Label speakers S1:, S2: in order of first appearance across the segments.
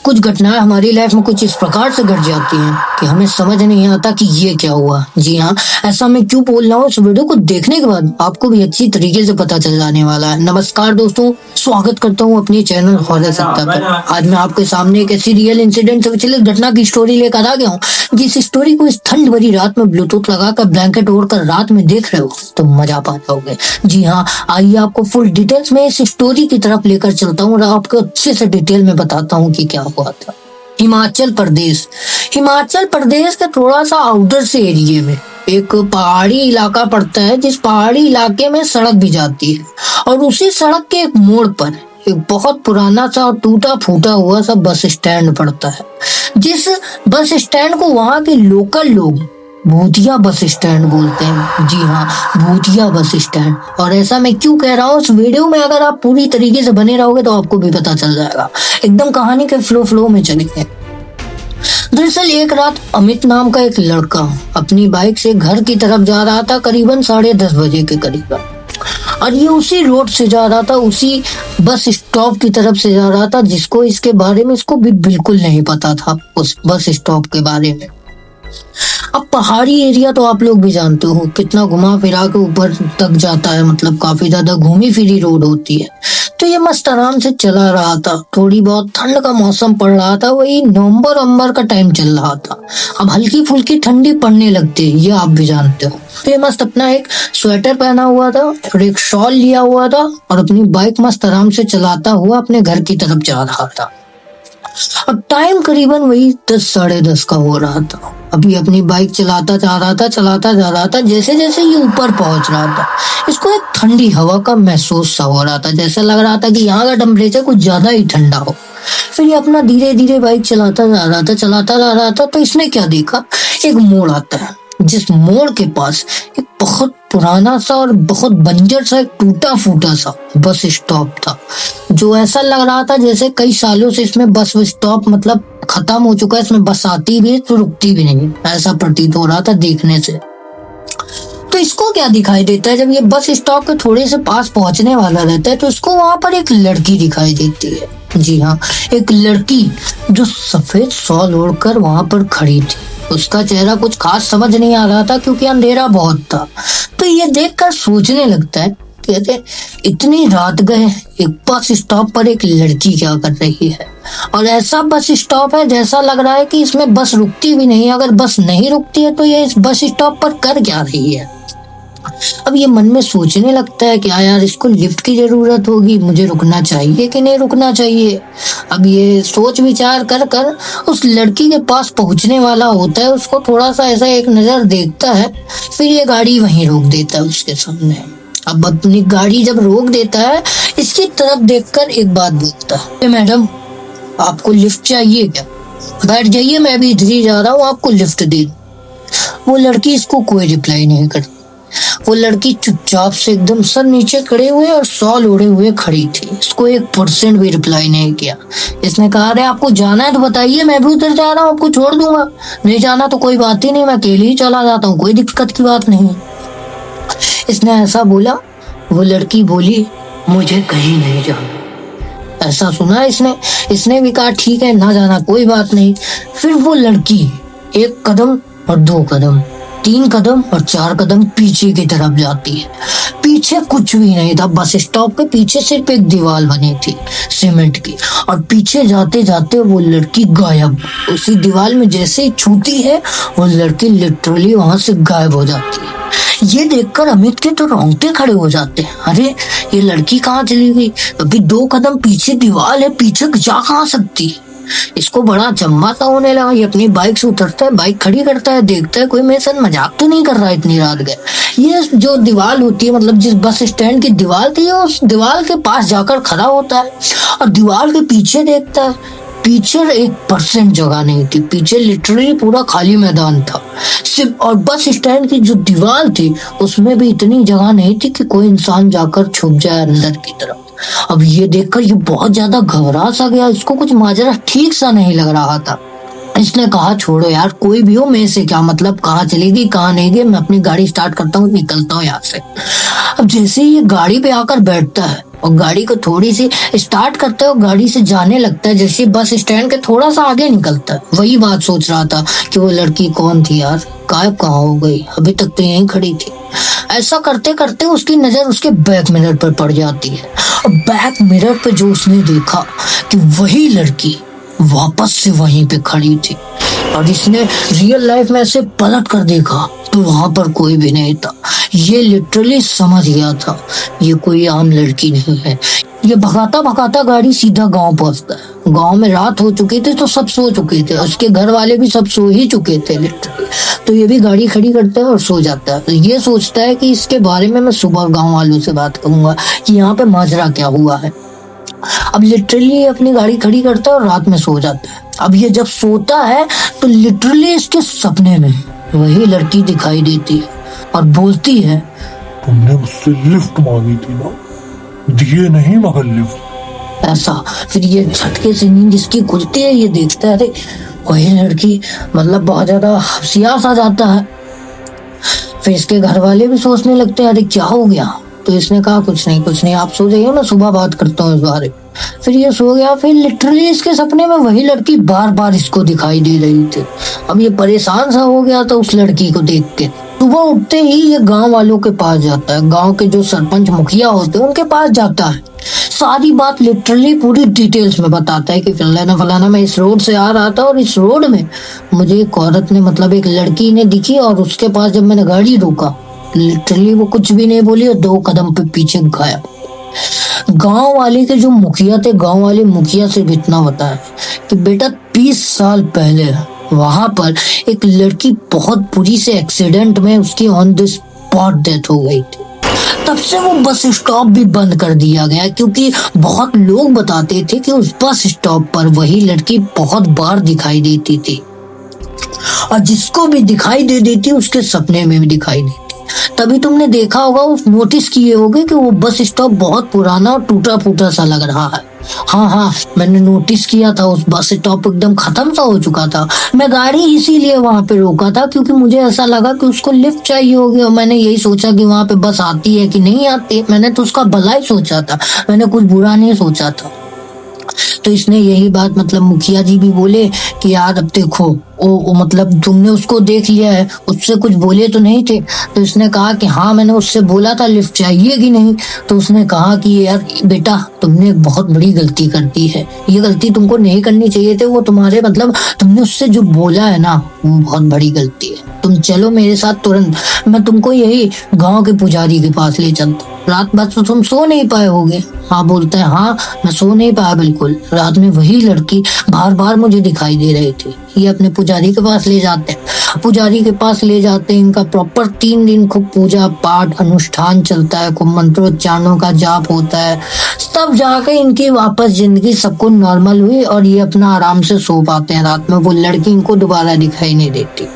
S1: कुछ घटनाएं हमारी लाइफ में कुछ इस प्रकार से घट जाती हैं कि हमें समझ नहीं आता कि ये क्या हुआ। जी हाँ, ऐसा मैं क्यों बोल रहा हूँ, इस वीडियो को देखने के बाद आपको भी अच्छी तरीके से पता चल जाने वाला है। नमस्कार दोस्तों, स्वागत करता हूँ अपने चैनल हॉरर सत्ता पर। आज मैं आपके सामने एक ऐसी रियल इंसिडेंट से विचलित घटना की स्टोरी लेकर आ गया हूँ, जिस स्टोरी को इस ठंड भरी रात में ब्लूटूथ लगाकर ब्लैंकेट ओढ़कर रात में देख रहे हो तो मजा पा जाओगे। जी हाँ, आइए आपको फुल डिटेल्स में इस स्टोरी की तरफ लेकर चलता हूँ और आपको अच्छे से डिटेल में बताता हूँ कि क्या हुआ था। हिमाचल प्रदेश के थोड़ा सा आउटर से एरिया में एक पहाड़ी इलाका पड़ता है, जिस पहाड़ी इलाके में सड़क भी जाती है और उसी सड़क के एक मोड़ पर एक बहुत पुराना सा और टूटा फूटा हुआ सा बस स्टैंड पड़ता है, जिस बस स्टैंड को वहाँ के लोकल लोग भूतिया बस स्टैंड बोलते हैं। जी हाँ, भूतिया बस स्टैंड। और ऐसा मैं क्यों कह रहा हूँ, इस वीडियो में अगर आप पूरी तरीके से बने रहोगे तो आपको भी पता चल जाएगा। एकदम कहानी के फ्लो में चलेंगे। दरअसल एक रात अमित नाम का एक लड़का अपनी बाइक से घर की तरफ जा रहा था, करीबन 10:30 बजे के करीब। और ये उसी रोड से जा रहा था, उसी बस स्टॉप की तरफ से जा रहा था, जिसको इसके बारे में इसको भी बिल्कुल नहीं पता था, उस बस स्टॉप के बारे में। अब पहाड़ी एरिया तो आप लोग भी जानते हो कितना घुमा फिरा के ऊपर तक जाता है, मतलब काफी ज्यादा घूमी फिरी रोड होती है। तो ये मस्त आराम से चला रहा था। थोड़ी बहुत ठंड का मौसम पड़ रहा था, वही नवंबर का टाइम चल रहा था। अब हल्की फुल्की ठंडी पड़ने लगती है, ये आप भी जानते हो। तो ये मस्त अपना एक स्वेटर पहना हुआ था और एक शॉल लिया हुआ था और अपनी बाइक मस्त आराम से चलाता हुआ अपने घर की तरफ जा रहा था। अब टाइम करीबन वही 10 साढ़े 10 का हो रहा था। अभी अपनी बाइक चलाता जा रहा था। जैसे जैसे ये ऊपर पहुंच रहा था, इसको एक ठंडी हवा का महसूस सा हो रहा था। जैसा लग रहा था कि यहाँ का टेम्परेचर कुछ ज्यादा ही ठंडा हो। फिर ये अपना धीरे धीरे बाइक चलाता जा रहा था। तो इसने क्या देखा, एक मोड़ आता है, जिस मोड़ के पास एक बहुत पुराना सा और बहुत बंजर सा एक टूटा फूटा सा बस स्टॉप था, जो ऐसा लग रहा था जैसे कई सालों से इसमें बस स्टॉप मतलब खत्म हो चुका है। इसमें बस आती भी है तो रुकती भी नहीं, ऐसा प्रतीत हो रहा था देखने से। तो इसको क्या दिखाई देता है, जब ये बस स्टॉप के थोड़े से पास पहुंचने वाला रहता है तो इसको वहां पर एक लड़की दिखाई देती है। जी हाँ, एक लड़की जो सफेद शॉल ओढ़कर वहां पर खड़ी थी। उसका चेहरा कुछ खास समझ नहीं आ रहा था क्योंकि अंधेरा बहुत था। तो ये देखकर सोचने लगता है, कहते इतनी रात गए एक बस स्टॉप पर एक लड़की क्या कर रही है। और ऐसा बस स्टॉप है जैसा लग रहा है कि इसमें बस रुकती भी नहीं। अगर बस नहीं रुकती है तो ये इस बस स्टॉप पर कर क्या रही है। अब ये मन में सोचने लगता है कि यार इसको लिफ्ट की जरूरत होगी, मुझे रुकना चाहिए कि नहीं रुकना चाहिए। अब ये सोच विचार कर कर उस लड़की के पास पहुंचने वाला होता है। उसको थोड़ा सा ऐसा एक नजर देखता है, फिर ये गाड़ी वहीं रोक देता है उसके सामने। अब अपनी गाड़ी जब रोक देता है, इसकी तरफ देखकर एक बात बोलता है, मैडम आपको लिफ्ट चाहिए क्या? बैठ जाइए, मैं भी इधर ही जा रहा हूँ, आपको लिफ्ट दे दूं। वो लड़की इसको कोई रिप्लाई नहीं करती। वो लड़की चुपचाप से एकदम सर नीचे खड़े हुए और शॉल ओढ़े हुए खड़ी थी। इसको 1% भी रिप्लाई नहीं किया। इसने कहा, अरे आपको जाना है तो बताइए, मैं भी उधर जा रहा हूँ, आपको छोड़ दूंगा। नहीं जाना तो कोई बात ही नहीं, मैं अकेले ही चला जाता हूँ, कोई दिक्कत की बात नहीं। इसने ऐसा बोला। वो लड़की बोली, मुझे कहीं नहीं जाना। ऐसा सुना इसने भी कहा, ठीक है ना जाना कोई बात नहीं। फिर वो लड़की 1 कदम और 2 कदम, 3 कदम और 4 कदम पीछे की तरफ जाती है। पीछे कुछ भी नहीं था, बस स्टॉप के पीछे सिर्फ एक दीवार बनी थी सीमेंट की। और पीछे जाते जाते वो लड़की गायब। उसी दीवार में जैसे ही छूती है, वो लड़की लिटरली वहां से गायब हो जाती है। ये देखकर अमित के तो रोंगटे खड़े हो जाते हैं। अरे ये लड़की कहाँ चली गई? अभी 2 कदम पीछे दीवार है, पीछे जा कहाँ सकती है। इसको बड़ा जम्मा सा होने लगा। ये अपनी बाइक से उतरता है, बाइक खड़ी करता है, देखता है कोई मेरे साथ मजाक तो नहीं कर रहा इतनी रात गए। ये जो दीवार होती है, मतलब जिस बस स्टैंड की दीवार थी, उस दीवार के पास जाकर खड़ा होता है और दीवार के पीछे देखता है। पीछे 1% जगह नहीं थी, पीछे लिटरली पूरा खाली मैदान था सिर्फ। और बस स्टैंड की जो दीवार थी उसमें भी इतनी जगह नहीं थी कि कोई इंसान जाकर छुप जाए अंदर की तरफ। अब ये देखकर ये बहुत ज्यादा घबरा सा गया। इसको कुछ माजरा ठीक सा नहीं लग रहा था। इसने कहा छोड़ो यार, कोई भी हो मेरे से क्या मतलब, कहाँ चलेगी कहाँ नहीं गई, मैं अपनी गाड़ी स्टार्ट करता हूँ, निकलता हूँ यहाँ से। अब जैसे ही ये गाड़ी पे आकर बैठता है और गाड़ी को थोड़ी सी स्टार्ट करता है और गाड़ी से जाने लगता है, जैसे बस स्टैंड के थोड़ा सा आगे निकलता है, वही बात सोच रहा था कि वो लड़की कौन थी यार, गायब कहाँ हो गई, अभी तक तो यहीं खड़ी थी। ऐसा करते करते उसकी नजर उसके बैक मिरर पर पड़ जाती है और बैक मिरर पे जो उसने देखा कि वही लड़की वापस से वहीं पे खड़ी थी। और इसने रियल लाइफ में ऐसे पलट कर देखा तो वहां पर कोई भी नहीं था। ये लिटरली समझ गया था ये कोई आम लड़की नहीं है। ये भगाता भगाता गाड़ी सीधा गांव पहुंचता है। गांव में रात हो चुकी थी तो सब सो चुके थे, उसके घर वाले भी सब सो ही चुके थे लिटरली। तो ये भी गाड़ी खड़ी करता है और सो जाता है। तो ये सोचता है कि इसके बारे में मैं सुबह गांव वालों से बात करूंगा कि यहाँ पे माजरा क्या हुआ है। अब लिटरली अपनी गाड़ी खड़ी करता है और रात में सो जाता है। अब ये जब सोता है तो लिटरली इसके सपने में वही लड़की दिखाई देती है और बोलती है,
S2: तुमने मुझसे लिफ्ट मांगी थी ना, दिए नहीं मगर लिफ्ट।
S1: ऐसा। फिर ये झटके से नींद इसकी खुलती है, ये देखता है अरे वही लड़की, मतलब बहुत ज्यादा हंसियास आ जाता है। फिर इसके घर वाले भी सोचने लगते हैं अरे क्या हो गया। तो इसने कहा कुछ नहीं आप सो जाइए, मैं सुबह बात करता हूँ इस बारे। फिर ये सो गया। फिर लिटरली इसके सपने में वही लड़की बार बार इसको दिखाई दे रही थी। अब ये परेशान सा हो गया था उस लड़की को देख के। सुबह उठते ही ये गांव वालों के पास जाता है, गांव के जो सरपंच मुखिया होते हैं उनके पास जाता है। सारी बात लिटरली पूरी डिटेल्स में बताता है कि फलाना मैं इस रोड से आ रहा था और इस रोड में मुझे एक औरत ने, मतलब एक लड़की ने दिखी और उसके पास जब मैंने गाड़ी रोका लिटरली वो कुछ भी नहीं बोली और 2 कदम पे पीछे गायब। गांव वाले के जो मुखिया थे, गांव वाले मुखिया से इतना बताया कि बेटा 20 साल पहले वहां पर एक लड़की बहुत बुरी से एक्सीडेंट में उसकी ऑन द स्पॉट डेथ हो गई थी। तब से वो बस स्टॉप भी बंद कर दिया गया क्योंकि बहुत लोग बताते थे कि उस बस स्टॉप पर वही लड़की बहुत बार दिखाई देती थी और जिसको भी दिखाई दे देती उसके सपने में भी दिखाई देती। तभी तुमने देखा होगा, उस नोटिस किए होगे कि वो बस स्टॉप बहुत पुराना और टूटा फूटा सा लग रहा है। हाँ मैंने नोटिस किया था, उस बस स्टॉप एकदम खत्म सा हो चुका था। मैं गाड़ी इसीलिए वहां पे रोका था क्योंकि मुझे ऐसा लगा कि उसको लिफ्ट चाहिए होगी और मैंने यही सोचा कि वहां पे बस आती है कि नहीं आती। मैंने तो उसका भला ही सोचा था, मैंने कुछ बुरा नहीं सोचा था। तो इसने यही बात, मतलब मुखिया जी भी बोले कि यार अब देखो वो मतलब तुमने उसको देख लिया है, उससे कुछ बोले तो नहीं थे। तो इसने कहा कि हाँ मैंने उससे बोला था लिफ्ट चाहिए कि नहीं। तो उसने कहा कि यार बेटा तुमने एक बहुत बड़ी गलती कर दी है, ये गलती तुमको नहीं करनी चाहिए थे। वो तुम्हारे मतलब तुमने उससे जो बोला है ना वो बहुत बड़ी गलती है। तुम चलो मेरे साथ तुरंत, मैं तुमको यही गाँव के पुजारी के पास ले चलता। रात भर तो तुम सो नहीं पाए होगे। हाँ बोलता है हाँ मैं सो नहीं पाया बिल्कुल, रात में वही लड़की बार बार मुझे दिखाई दे रही थी। ये अपने पुजारी के पास ले जाते हैं। पुजारी के पास ले जाते हैं, इनका प्रॉपर 3 दिन खूब पूजा पाठ अनुष्ठान चलता है, खूब मंत्रोच्चारणों का जाप होता है। तब जाके इनकी वापस जिंदगी सबको नॉर्मल हुई और ये अपना आराम से सो पाते हैं। रात में वो लड़की इनको दोबारा दिखाई नहीं देती।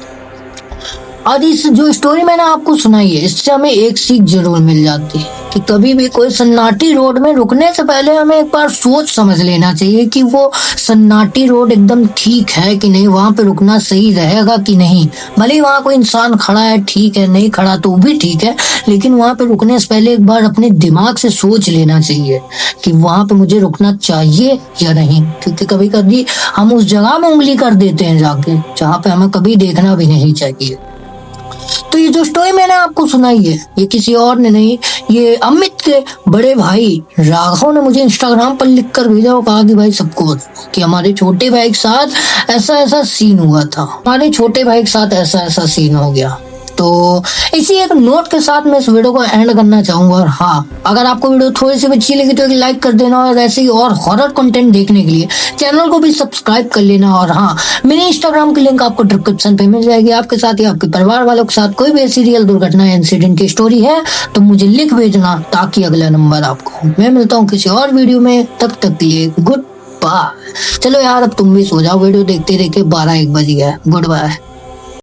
S1: और इस जो स्टोरी मैंने आपको सुनाई है इससे हमें एक सीख जरूर मिल जाती है कि कभी भी कोई सन्नाटी रोड में रुकने से पहले हमें एक बार सोच समझ लेना चाहिए कि वो सन्नाटी रोड एकदम ठीक है कि नहीं, वहां पे रुकना सही रहेगा कि नहीं। भले ही वहां कोई इंसान खड़ा है ठीक है, नहीं खड़ा तो भी ठीक है, लेकिन वहां पे रुकने से पहले एक बार अपने दिमाग से सोच लेना चाहिए कि वहां पे मुझे रुकना चाहिए या नहीं। क्योंकि कभी कभी हम उस जगह में उंगली कर देते हैं जाके जहाँ पे हमें कभी देखना भी नहीं चाहिए। तो ये जो स्टोरी मैंने आपको सुनाई है ये किसी और ने नहीं, ये अमित के बड़े भाई राघव ने मुझे इंस्टाग्राम पर लिख कर भेजा और कहा कि भाई सबको बताओ कि हमारे छोटे भाई के साथ ऐसा ऐसा सीन हुआ था, हमारे छोटे भाई के साथ ऐसा ऐसा सीन हो गया। तो इसी एक नोट के साथ मैं इस वीडियो को एंड करना चाहूंगा। और हाँ, अगर आपको वीडियो थोड़ी सी अच्छी लगी तो एक लाइक कर देना और ऐसे ही और हॉरर कंटेंट देखने के लिए चैनल को भी सब्सक्राइब कर लेना। और हाँ, मेरे इंस्टाग्राम की लिंक आपको डिस्क्रिप्शन पे मिल जाएगी। आपके साथ या आपके परिवार वालों के साथ कोई भी ऐसी रियल दुर्घटना या इंसिडेंट की स्टोरी है तो मुझे लिख भेजना ताकि अगला नंबर आपको। मैं मिलता हूँ किसी और वीडियो में, तब तक के लिए गुड बाय। चलो यार अब तुम भी सो जाओ, वीडियो देखते देखते 12-1 बज गया। Good bye.